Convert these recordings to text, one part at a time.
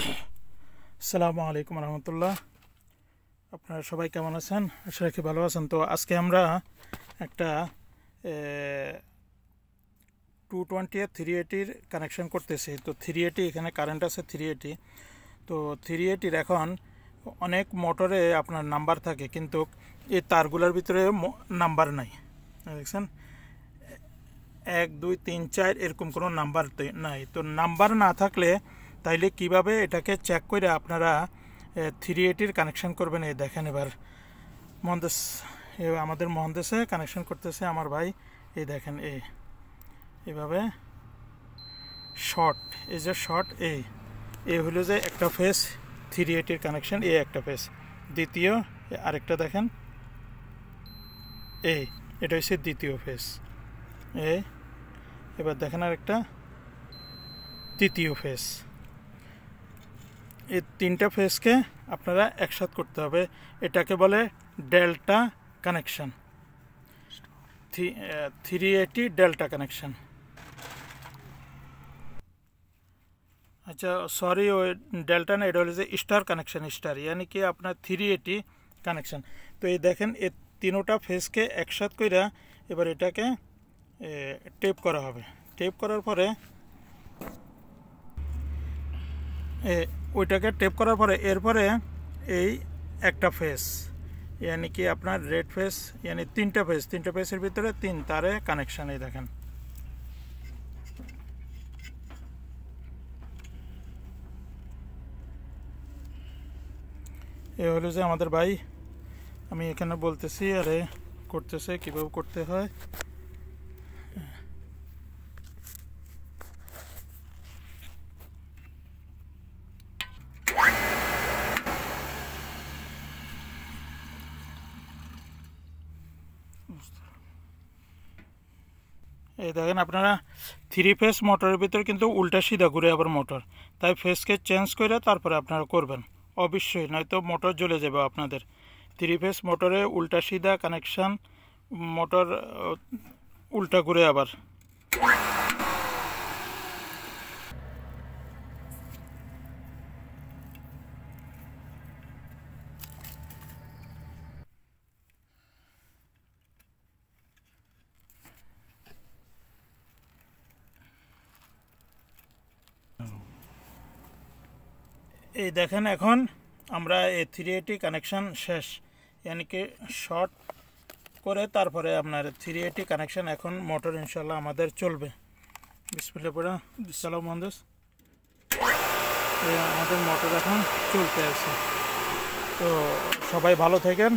আসসালামু আলাইকুম রহমতুল্লাহ। আপনারা সবাই কেমন আছেন? আশা রাখি ভালো আছেন। তো আজকে আমরা একটা 220 380 কানেকশন করতেছি। তো 380 এখানে কারেন্ট আছে 380। তো 380 এখন অনেক মোটরে আপনার নাম্বার থাকে, কিন্তু এই তারগুলোর ভিতরে নাম্বার নাই। দেখছেন 1 2 3 4 এরকম কোনো নাম্বার নাই। তো নাম্বার না থাকলে তাইলে কিভাবে এটাকে চেক করে আপনারা 380 কানেকশন করবেন? এই দেখেন, এবার মহান্দেশ, আমাদের মহান্দেশে কানেকশন করতেছে আমার ভাই। এই দেখেন, এইভাবে শর্ট, এই যে শর্ট, এই হলো যে একটা ফেস 380 কানেকশন, এই একটা ফেস। দ্বিতীয় আরেকটা দেখেন, এটা হচ্ছে দ্বিতীয় ফেস। এবার দেখেন আরেকটা তৃতীয় ফেস। এই তিনটা ফেসকে আপনারা একসাথে করতে হবে। এটাকে বলে ডেল্টা কানেকশন, 380 ডেল্টা কানেকশন। আচ্ছা সরি, ওই ডেল্টা না, এটা হলো যে স্টার কানেকশন। স্টার यानी कि আপনার 380 কানেকশন। তো এই দেখেন, এই তিনোটা ফেসকে একসাথে কইরা এবার এটাকে টেপ করা হবে। টেপ করার পরে ওইটাকে টেপ করার পরে এরপরে এই একটা ফেস यानी कि আপনার রেড ফেস, यानी তিনটা ফেসের ভিতরে 3 তারে কানেকশন। এই দেখেন, এ হলো যে আমাদের ভাই। আমি এখানে বলতেছি আর করতেছে কীভাবে করতে হয়। এই দেখেন, আপনারা 3 ফেস মোটরের ভিতরে কিন্তু উল্টা সিধা ঘুরে আবার মোটর, তাই ফেসকে চেঞ্জ করে তারপরে আপনারা করবেন অবশ্যই, নয়তো মোটর জ্বলে যাবে আপনাদের। 3 ফেস মোটরে উল্টা সিধা কানেকশান, মোটর উল্টা ঘুরে আবার। এই দেখেন, এখন আমরা এই 380 কানেকশান শেষ, यानी कि শর্ট করে তারপরে আপনার 380 কানেকশান। এখন মোটর ইনশাল্লাহ আমাদের চলবে। বিসমিল্লাহ পড়া, সালাম মহান্দেশ। আমাদের মোটর এখন চলতে আছে। তো সবাই ভালো থাকেন,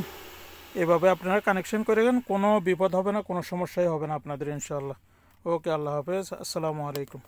এভাবে আপনারা কানেকশন করেন, কোনো বিপদ হবে না, কোনো সমস্যাই হবে না আপনাদের ইনশাল্লাহ। ওকে, আল্লাহ হাফেজ, আসসালামু আলাইকুম।